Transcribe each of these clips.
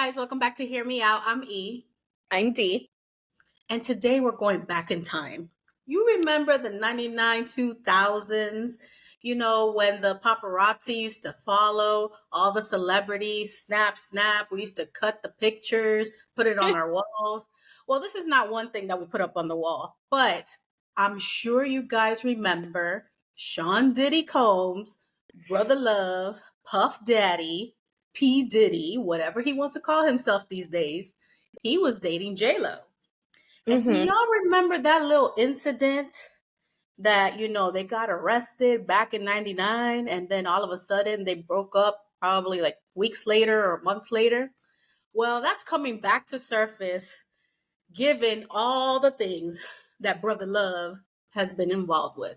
guys, welcome back to Hear Me Out. I'm E, I'm D. and today we're going back in time. You remember the 99 2000s, when the paparazzi used to follow all the celebrities, snap, snap. We used to cut the pictures, put it on our walls. Well, this is not one thing that we put up on the wall, but I'm sure you guys remember Sean Diddy Combs, Brother Love, Puff Daddy, P. Diddy, whatever he wants to call himself these days. He was dating JLo. And do Mm-hmm. y'all remember that little incident that, they got arrested back in 99 and then all of a sudden they broke up probably like weeks later or months later? Well, that's coming back to surface given all the things that Brother Love has been involved with.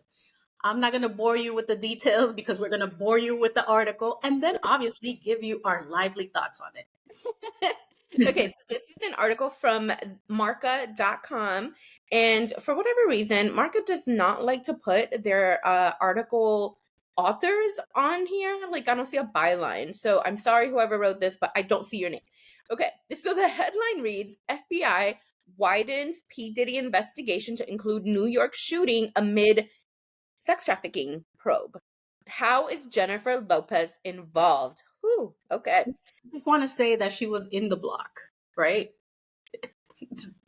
I'm not going to bore you with the details because we're going to bore you with the article and then obviously give you our lively thoughts on it. Okay, so this is an article from marca.com. And for whatever reason, Marca does not like to put their article authors on here. Like, I don't see a byline. So I'm sorry, whoever wrote this, but I don't see your name. Okay, so the headline reads FBI widens P. Diddy investigation to include New York shooting amid sex trafficking probe. How is Jennifer Lopez involved? Whew, okay. I just want to say that she was in the block, right?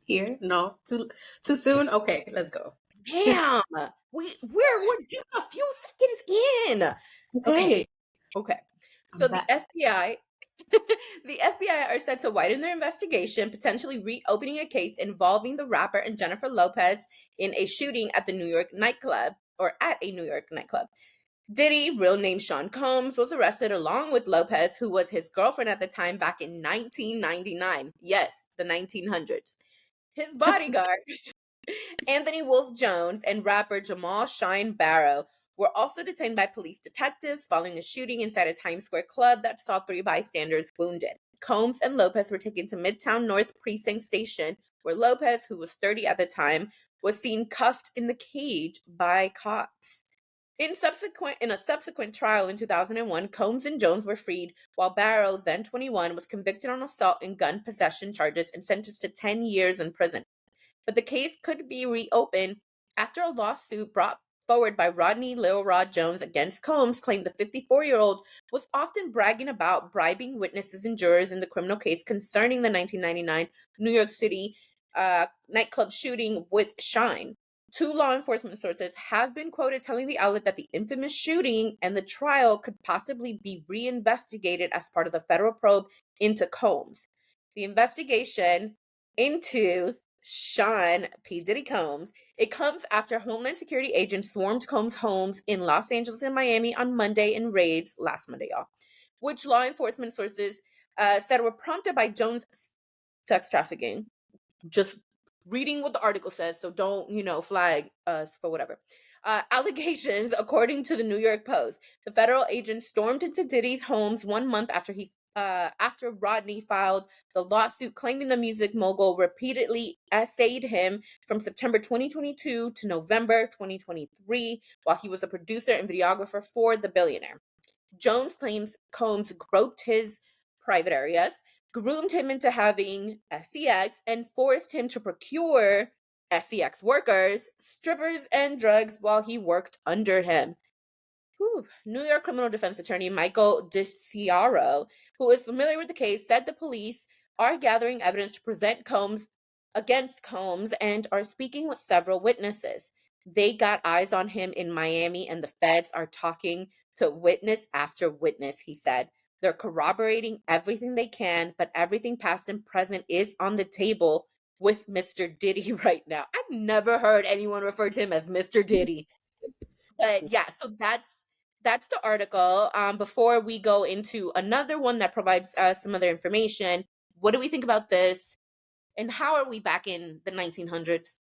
Here? No. Too soon? Okay, let's go. Damn, we're just a few seconds in. Okay, Okay. okay. I'm So the back. FBI, the FBI are set to widen their investigation, potentially reopening a case involving the rapper and Jennifer Lopez in a shooting at the New York nightclub or at a New York nightclub. Diddy, real name Sean Combs, was arrested along with Lopez, who was his girlfriend at the time back in 1999. Yes, the 1900s. His bodyguard, Anthony Wolf Jones, and rapper Jamal Shine Barrow were also detained by police detectives following a shooting inside a Times Square club that saw 3 bystanders wounded. Combs and Lopez were taken to Midtown North Precinct Station, where Lopez, who was 30 at the time, was seen cuffed in the cage by cops. In a subsequent trial in 2001, Combs and Jones were freed, while Barrow, then 21, was convicted on assault and gun possession charges and sentenced to 10 years in prison. But the case could be reopened after a lawsuit brought forward by Rodney Lil Rod Jones against Combs claimed the 54-year-old was often bragging about bribing witnesses and jurors in the criminal case concerning the 1999 New York City nightclub shooting with Shine. 2 law enforcement sources have been quoted telling the outlet that the infamous shooting and the trial could possibly be reinvestigated as part of the federal probe into Combs. The investigation into Sean P. Diddy Combs. It comes after Homeland Security agents swarmed Combs' homes in Los Angeles and Miami on Monday in raids, last Monday, y'all, which law enforcement sources said were prompted by Jones' sex trafficking. Just reading what the article says, so don't, flag us for whatever. Allegations, according to the New York Post, the federal agents stormed into Diddy's homes 1 month after Rodney filed the lawsuit claiming the music mogul repeatedly essayed him from September 2022 to November 2023 while he was a producer and videographer for the billionaire. Jones claims Combs groped his private areas, groomed him into having SEX, and forced him to procure SEX workers, strippers, and drugs while he worked under him. New York criminal defense attorney Michael DiCiaro, who is familiar with the case, said the police are gathering evidence to present Combs against Combs and are speaking with several witnesses. They got eyes on him in Miami, and the feds are talking to witness after witness, he said. They're corroborating everything they can, but everything past and present is on the table with Mr. Diddy right now. I've never heard anyone refer to him as Mr. Diddy. But yeah, so that's the article. Before we go into another one that provides some other information, what do we think about this? And how are we back in the 1900s?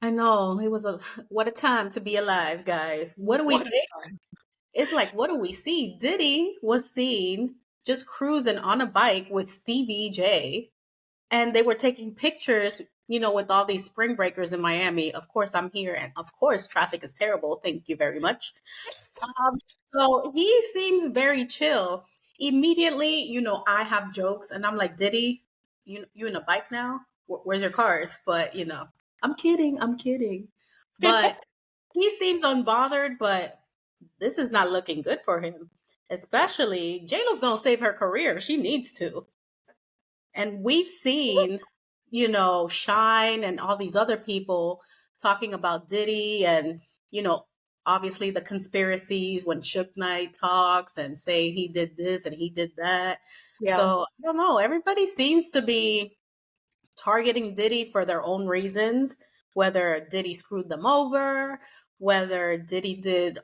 I know. It was what a time to be alive, guys. What do we What a think? time. It's like, what do we see? Diddy was seen just cruising on a bike with Stevie J, and they were taking pictures, with all these spring breakers in Miami. Of course, I'm here, and of course, traffic is terrible. Thank you very much. Um, so he seems very chill. immediately, I have jokes and I'm like, Diddy, you in a bike now? Where's your cars? But, I'm kidding. I'm kidding. But he seems unbothered, but this is not looking good for him. Especially JLo's going to save her career. She needs to. And we've seen, Shine and all these other people talking about Diddy and, you know, obviously the conspiracies when Shook Knight talks and say he did this and he did that. Yeah. So I don't know. Everybody seems to be targeting Diddy for their own reasons, whether Diddy screwed them over, whether Diddy did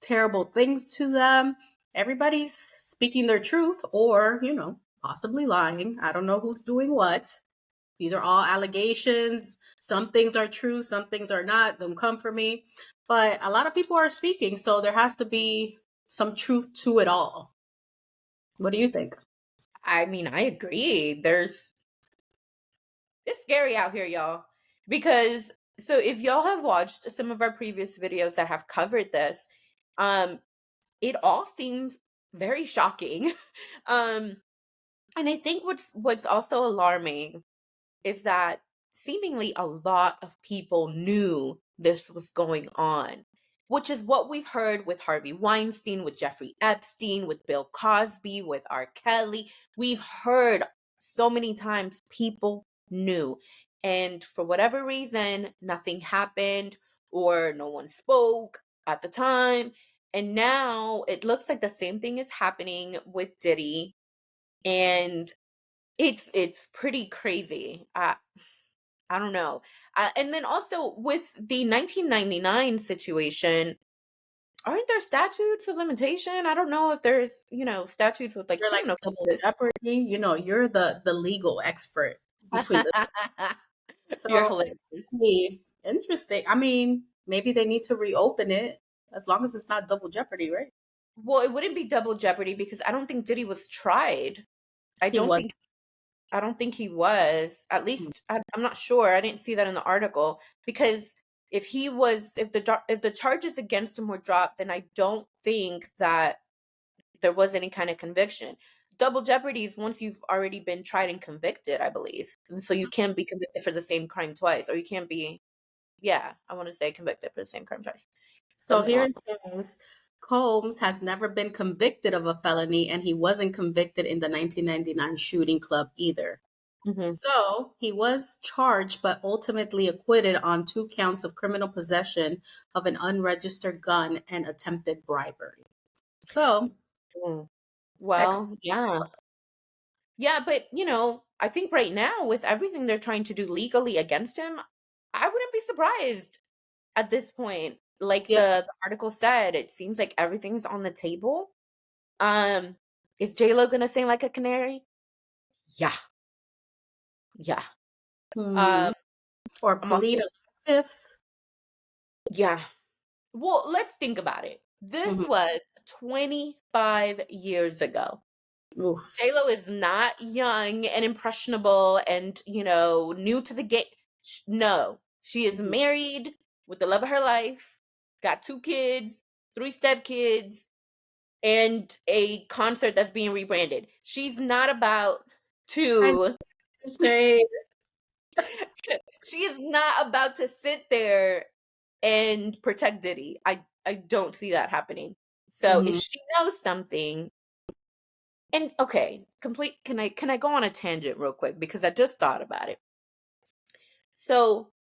terrible things to them. Everybody's speaking their truth or, possibly lying. I don't know who's doing what. These are all allegations. Some things are true, some things are not. Don't come for me. But a lot of people are speaking, so there has to be some truth to it all. What do you think? I mean, I agree. It's scary out here, y'all. Because so if y'all have watched some of our previous videos that have covered this, um, it all seems very shocking. um, and I think what's also alarming is that seemingly a lot of people knew this was going on, which is what we've heard with Harvey Weinstein, with Jeffrey Epstein, with Bill Cosby, with R. Kelly. We've heard so many times people knew. And for whatever reason, nothing happened or no one spoke at the time. And now it looks like the same thing is happening with Diddy. And it's pretty crazy. I don't know. And then also with the 1999 situation, aren't there statutes of limitation? I don't know if there's, statutes with like, You're like double this. jeopardy. You're the legal expert between the. You're So hilarious. interesting. I mean, maybe they need to reopen it as long as it's not double jeopardy, right? Well, it wouldn't be double jeopardy because I don't think Diddy was tried. I He don't was. think I don't think he was. At least I'm not sure. I didn't see that in the article because if the charges against him were dropped, then I don't think that there was any kind of conviction. Double jeopardy is once you've already been tried and convicted, I believe. And so you can't be convicted for the same crime twice, or you can't be, yeah, I want to say convicted for the same crime twice. So Something here along. it says Combs has never been convicted of a felony, and he wasn't convicted in the 1999 shooting club either. Hmm. So he was charged, but ultimately acquitted on 2 counts of criminal possession of an unregistered gun and attempted bribery. So, Well, excellent. yeah. Yeah, but I think right now with everything they're trying to do legally against him, I wouldn't be surprised at this point. Like Yeah. the article said, it seems like everything's on the table. Um, is JLo gonna sing like a canary? Yeah, yeah. Um, Hmm. Or I'm also plead a fifths. yeah. Well, let's think about it. This Mhm. was 25 years ago. Oof. JLo is not young and impressionable and, new to the game. No, she is Mhm. married with the love of her life, got 2 kids, 3 stepkids, and a concert that's being rebranded. She's not about I know to, what you're saying. she is not about to sit there and protect Diddy. I don't see that happening. So if Mhm. she knows something, and okay, can I go on a tangent real quick because I just thought about it. So,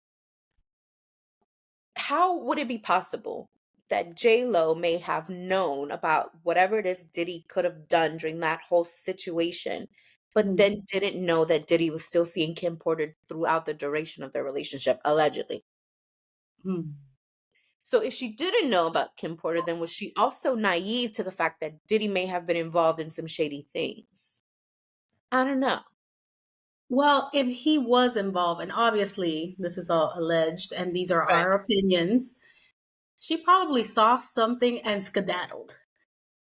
how would it be possible that J Lo may have known about whatever it is Diddy could have done during that whole situation, but Mhm. then didn't know that Diddy was still seeing Kim Porter throughout the duration of their relationship, allegedly? Mhm. So if she didn't know about Kim Porter, then was she also naive to the fact that Diddy may have been involved in some shady things? I don't know. Well, if he was involved, and obviously this is all alleged, and these are Right. our opinions, she probably saw something and skedaddled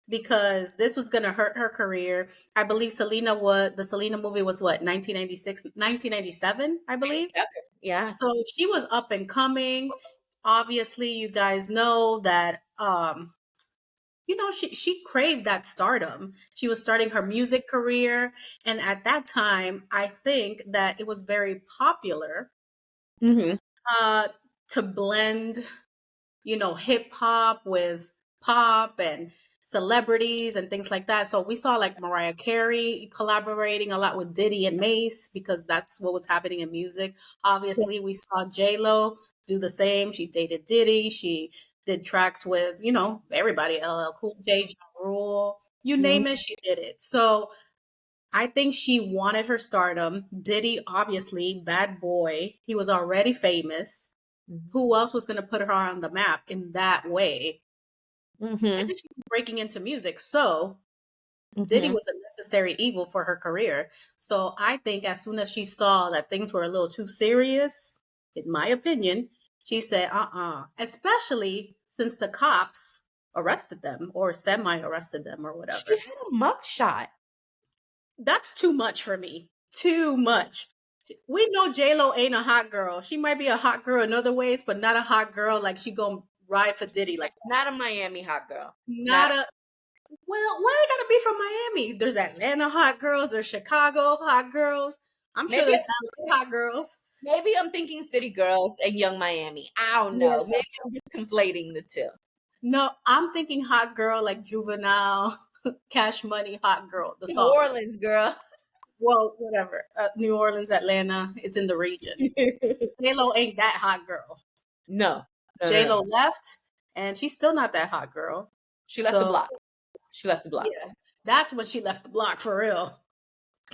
because this was going to hurt her career. I believe the Selena movie was what, 1996, 1997, I believe. Yep. Yeah. So she was up and coming. Obviously, you guys know that she craved that stardom. She was starting her music career, and at that time, I think that it was very popular Mm-hmm. uh, to blend, hip hop with pop and celebrities and things like that. So we saw like Mariah Carey collaborating a lot with Diddy and Mace because that's what was happening in music. Obviously, we saw JLo do the same. She dated Diddy. She did tracks with, everybody, LL Cool J, Ja Rule, you name it, she did it. So I think she wanted her stardom. Diddy, obviously, bad boy. He was already famous. Who else was going to put her on the map in that way? I Mm-hmm. think she was breaking into music. So Diddy Mm-hmm. was a necessary evil for her career. So I think as soon as she saw that things were a little too serious, in my opinion, she said, especially since the cops arrested them or semi arrested them or She whatever. had a mugshot. That's too much for me. Too much. We know JLo ain't a hot girl. She might be a hot girl in other ways, but not a hot girl like she gonna ride for Diddy like that. Not a Miami hot girl. Not Not a Well, why they gotta be from Miami? There's Atlanta hot girls, there's Chicago hot girls. I'm sure maybe there's LA hot girls. maybe I'm thinking City Girls and Young Miami. I don't Yeah. know. Maybe I'm just conflating the two. No, I'm thinking hot girl like Juvenile, Cash Money hot girl, the New soft. Orleans girl. Well, whatever. New Orleans, Atlanta, it's in the region. JLo ain't that hot girl. No. No, no, JLo no. left, and she's still not that hot girl. She left the So block. She left the block. yeah, that's when she left the block for real.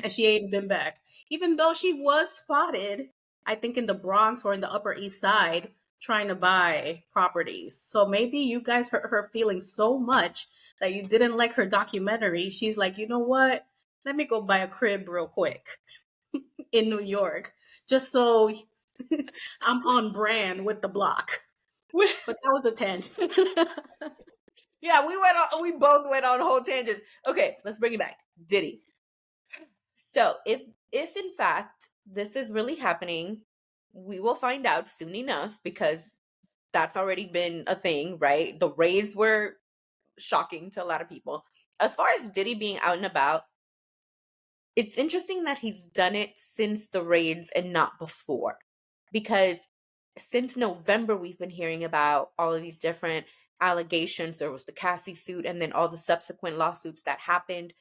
And she ain't been back. Even though she was spotted, I think in the Bronx or in the Upper East Side, trying to buy properties. So maybe you guys hurt her feelings so much that you didn't like her documentary. She's like, you know what? Let me go buy a crib real quick in New York, just so I'm on brand with the block. But that was a tangent. Yeah, we both went on whole tangents. Okay, let's bring it back. Diddy. So if in fact this is really happening, we will find out soon enough because that's already been a thing, right? The raids were shocking to a lot of people. As far as Diddy being out and about, it's interesting that he's done it since the raids and not before. Because since November, we've been hearing about all of these different allegations. There was the Cassie suit and then all the subsequent lawsuits that happened.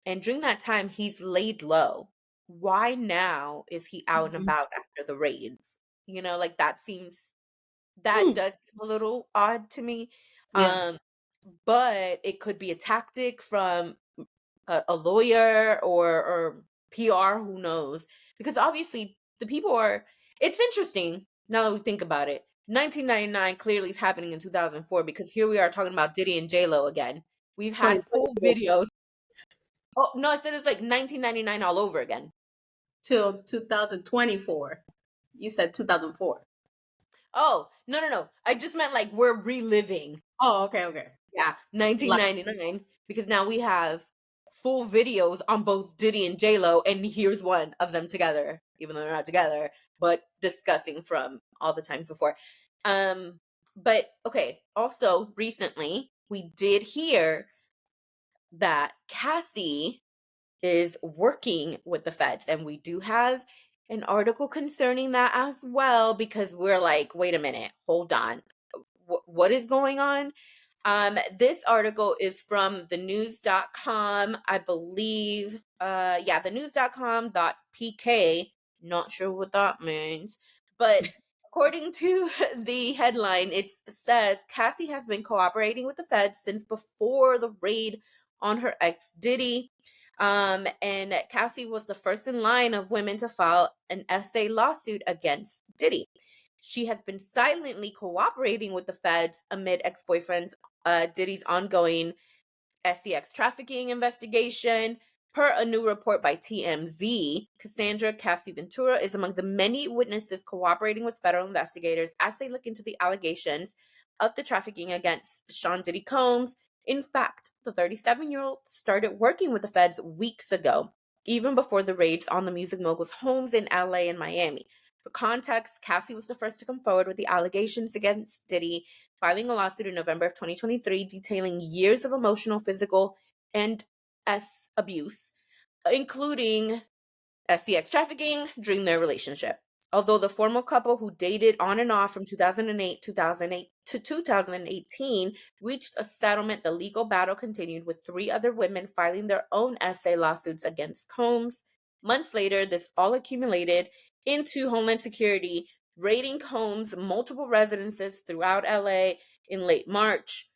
And during that time, he's laid low. Why now is he out and Mhm. about after the raids? Like that Hmm. does seem a little odd to me. Yeah. Um, but it could be a tactic from a lawyer or PR, who knows? Because obviously the people are. It's interesting now that we think about it. 1999 clearly is happening in 2004 because here we are talking about Diddy and JLo again. We've had full 2024 videos. Oh no, I said it's like 1999 all over again. till 2024. You said 2004. Oh no no no! I just meant like we're reliving. Oh, okay, okay. Yeah, Like, 1999 because now we have full videos on both Diddy and JLo, and here's one of them together, even though they're not together, but discussing from all the times before. Um, but okay, also recently we did hear that Cassie is working with the feds, and we do have an article concerning that as well because we're like, wait a minute, hold on. What is going on? This article is from thenews.com, I believe. Yeah, thenews.com.pk. Not sure what that means. But according to the headline, it says Cassie has been cooperating with the feds since before the raid on her ex Diddy. And Cassie was the first in line of women to file an essay lawsuit against Diddy. She has been silently cooperating with the feds amid ex-boyfriend's Diddy's ongoing SEX trafficking investigation. Per a new report by TMZ, Cassandra Cassie Ventura is among the many witnesses cooperating with federal investigators as they look into the allegations of the trafficking against Sean Diddy Combs. In fact, the 37-year-old started working with the feds weeks ago, even before the raids on the music mogul's homes in LA and Miami. For context, Cassie was the first to come forward with the allegations against Diddy, filing a lawsuit in November of 2023 detailing years of emotional, physical, and abuse, including sex trafficking during their relationship. Although the former couple, who dated on and off from 2008 to 2018, reached a settlement, the legal battle continued, with 3 other women filing their own essay lawsuits against Combs. Months later, this all accumulated into Homeland Security raiding Combs' multiple residences throughout LA in late March.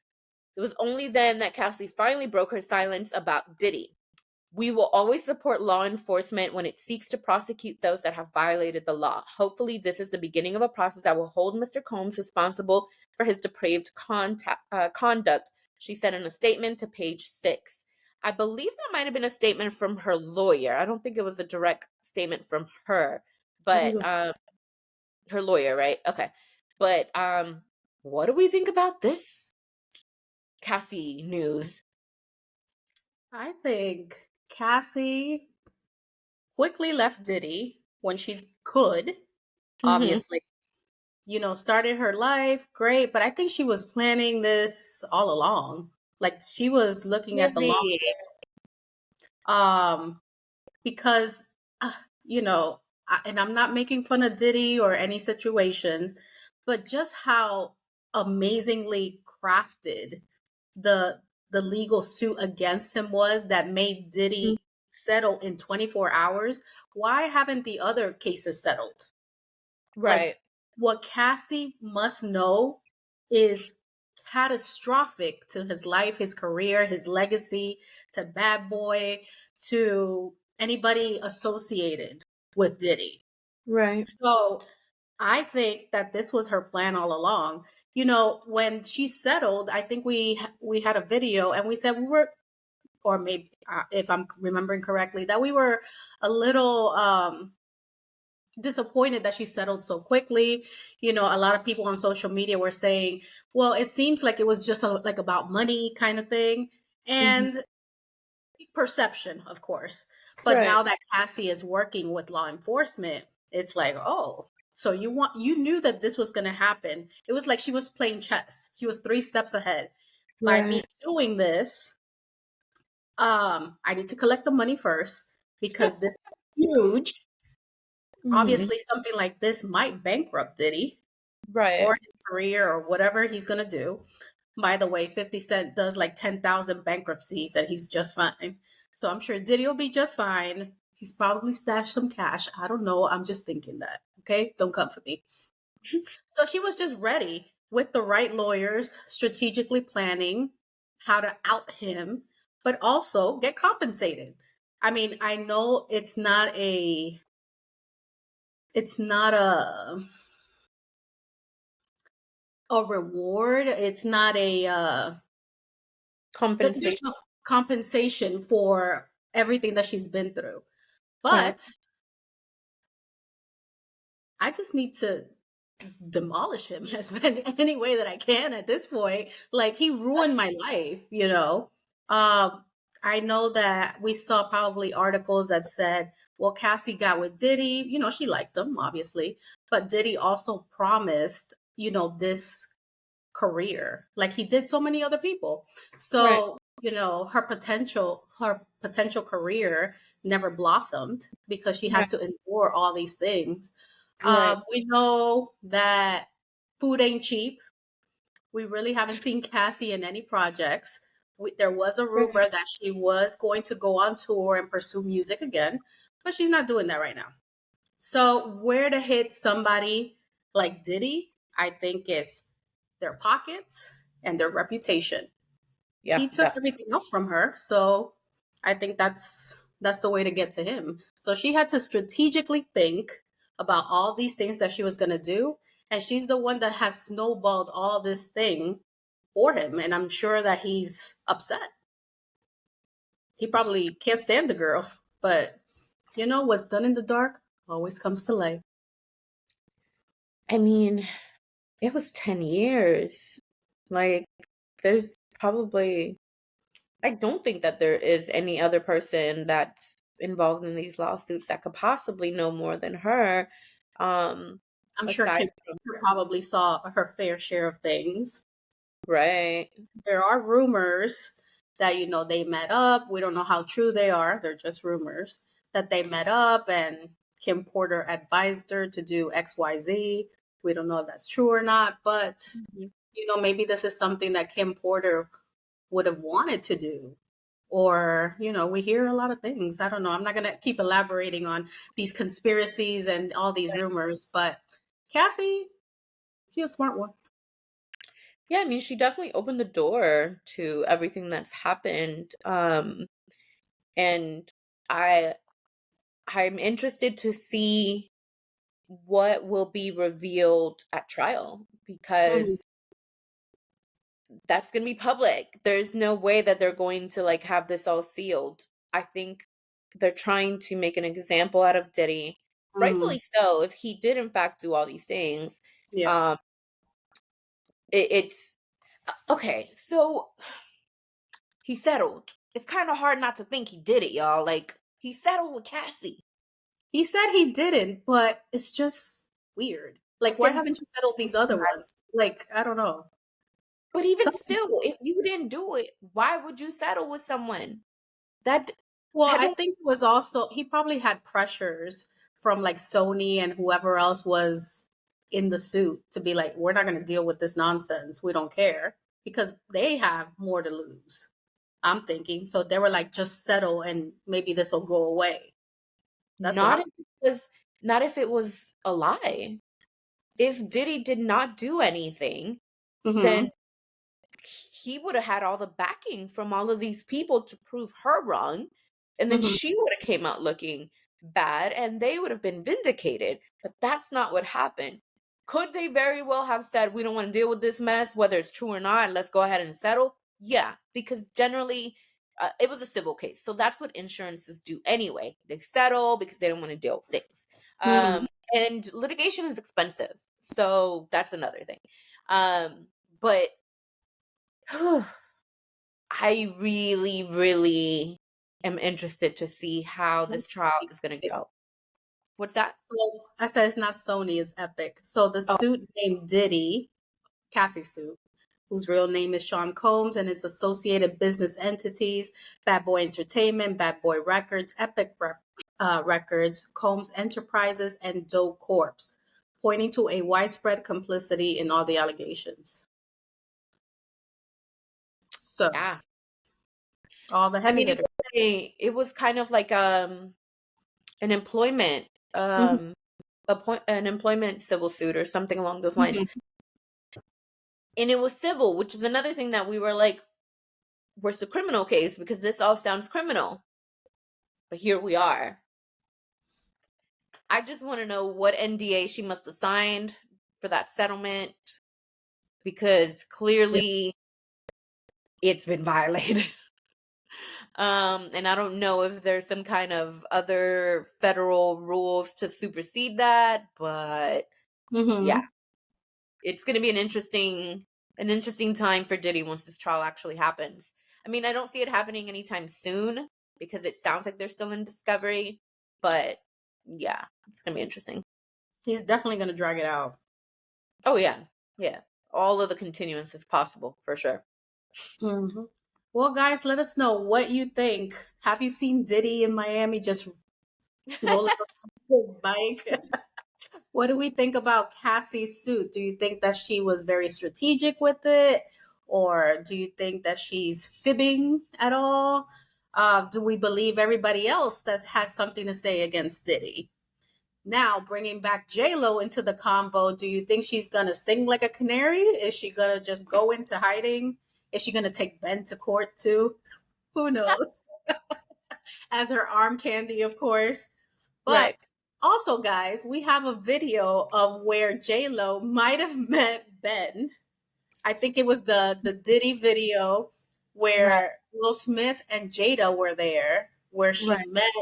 It was only then that Cassie finally broke her silence about Diddy. We will always support law enforcement when it seeks to prosecute those that have violated the law. Hopefully, this is the beginning of a process that will hold Mr. Combs responsible for his depraved conduct, she said in a statement to Page 6. I believe that might have been a statement from her lawyer. I don't think it was a direct statement from her, I think it but was. her lawyer, right? Okay. But what do we think about this Cassie news? I think Cassie quickly left Diddy when she could, Mm-hmm. obviously, started her life great, but I think she was planning this all along. Like she was looking at the long Really? um because uh, you know, and I'm not making fun of Diddy or any situations, but just how amazingly crafted the the legal suit against him was that made Diddy settle in 24 hours. Why haven't the other cases settled? Like Right. what Cassie must know is catastrophic to his life, his career, his legacy, to Bad Boy, to anybody associated with Diddy. Right. So I think that this was her plan all along. When she settled, I think we had a video and we said we were, or maybe if I'm remembering correctly, that we were a little disappointed that she settled so quickly. A lot of people on social media were saying, well, it seems like it was just like about money kind of thing. Mhm. And perception, of course. But Right. now that Cassie is working with law enforcement, it's like, oh, so you knew that this was going to happen. It was like she was playing chess. She was 3 steps ahead. By me Right. doing this, I need to collect the money first because this is huge. Mhm. Obviously, something like this might bankrupt Diddy Right. or his career or whatever he's going to do. By the way, 50 Cent does like 10,000 bankruptcies and he's just fine. So I'm sure Diddy will be just fine. He's probably stashed some cash. I don't know. I'm just thinking that. Okay. Don't come for me. So she was just ready with the right lawyers, strategically planning how to out him, but also get compensated. I mean, I know it's not a reward. It's not there's Compensation. no compensation for everything that she's been through. Right. But I just need to demolish him as any way that I can at this point. Like he ruined my life. Um, I know that we saw probably articles that said, well, Cassie got with Diddy, she liked them, obviously, but Diddy also promised, this career like he did so many other people. Right. So, her potential career never blossomed because she had Right. to endure all these things. Right. We know that food ain't cheap. We really haven't seen Cassie in any projects. There was a Right. rumor that she was going to go on tour and pursue music again, but she's not doing that right now. So, where to hit somebody like Diddy, I think it's their pockets and their reputation. Yeah, He took definitely. everything else from her, so I think that's the way to get to him. So she had to strategically think about all these things that she was going to do, and she's the one that has snowballed all this thing for him, and I'm sure that he's upset. He probably can't stand the girl, but what's done in the dark always comes to light. I mean, it was 10 years. Like, there's probably, I don't think that there is any other person that's involved in these lawsuits that could possibly know more than her. I'm sure Aside Kim from probably saw her fair share of things. right. There are rumors that, they met up. We don't know how true they are. They're just rumors that they met up and Kim Porter advised her to do XYZ. We don't know if that's true or not, but, Mhm. maybe this is something that Kim Porter would have wanted to do. Or, we hear a lot of things. I don't know. I'm not going to keep elaborating on these conspiracies and all these rumors, but Cassie, she's a smart one. Yeah, I mean, she definitely opened the door to everything that's happened. And I I'm interested to see what will be revealed at trial Mhm. because that's going to be public. There's no way that they're going to like have this all sealed. I think they're trying to make an example out of Diddy. Mhm. Rightfully so, if he did in fact do all these things. Yeah. Um it's okay, so he settled. It's kind of hard not to think he did it, y'all. Like he settled with Cassie. He said he didn't, but it's just weird. Like, why Then haven't you settled these other ones? Like, I don't know. but even Some, still, if you didn't do it, why would you settle with someone? That well, I I don't think it was also he probably had pressures from like Sony and whoever else was in the suit to be like, we're not going to deal with this nonsense. We don't care because they have more to lose. I'm thinking. So they were like, just settle and maybe this will go away. That's what not I'm. if it was not if it was a lie. If Diddy did not do anything, then Hmm. he would have had all the backing from all of these people to prove her wrong, and then Hmm. she would have came out looking bad and they would have been vindicated, but that's not what happened. Could they very well have said we don't want to deal with this mess whether it's true or not, let's go ahead and settle? Yeah, because generally it was a civil case, so that's what insurances do anyway. They settle because they don't want to deal with things. Hmm. And litigation is expensive, so that's another thing. But I really, really am interested to see how this trial is going to go. What's that? So I said it's not Sony, it's Epic. So the Oh, suit named Diddy, Cassie suit, whose real name is Sean Combs and its associated business entities, Bad Boy Entertainment, Bad Boy Records, Records, Combs Enterprises, and Doe Corps, pointing to a widespread complicity in all the allegations. So yeah. all the I heavy mean, hitters. it was kind of like an employment Mhm, an employment civil suit or something along those lines. mhm. And it was civil, which is another thing that we were like, where's the criminal case? Because this all sounds criminal. But here we are. I just want to know what NDA she must have signed for that settlement because Yeah. clearly it's been violated. And I don't know if there's some kind of other federal rules to supersede that, but yeah, Mhm. it's going to be an interesting time for Diddy once this trial actually happens. I mean, I don't see it happening anytime soon because it sounds like they're still in discovery, but yeah, it's going to be interesting. He's definitely going to drag it out. Oh yeah. Yeah. All of the continuance is possible for sure. Mhm. Well, guys, let us know what you think. Have you seen Diddy in Miami just rolling up his bike? What do we think about Cassie's suit? Do you think that she was very strategic with it? Or do you think that she's fibbing at all? Do we believe everybody else that has something to say against Diddy? Now, bringing back JLo into the convo, do you think she's going to sing like a canary? Is she going to just go into hiding? Is she going to take Ben to court too? Who knows? As her arm candy, of course. But Right. also, guys, we have a video of where J Lo might have met Ben. I think it was the Diddy video Right. where Will Smith and Jada were there, where she Right. met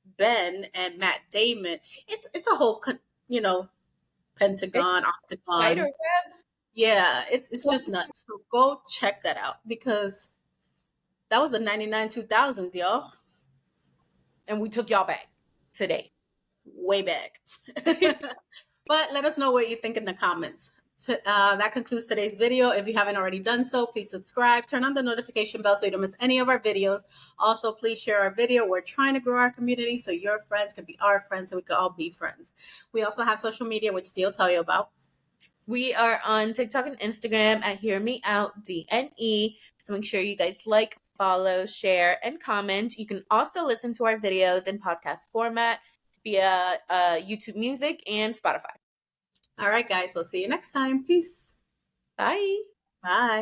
Ben and Matt Damon. It's a whole you know It's pentagon spider octagon. web, Yeah, it's just nuts. So go check that out because that was the 99 2000s, y'all. and we took y'all back today. way back. But let us know what you think in the comments. That concludes today's video. If you haven't already done so, please subscribe, turn on the notification bell so you don't miss any of our videos. Also, please share our video. We're trying to grow our community so your friends can be our friends and we can all be friends. We also have social media, which Steve will tell you about. We are on TikTok and Instagram at Hear Me Out DNE. So make sure you guys like, follow, share, and comment. You can also listen to our videos in podcast format via YouTube Music and Spotify. All right, guys, we'll see you next time. Peace. Bye. Bye.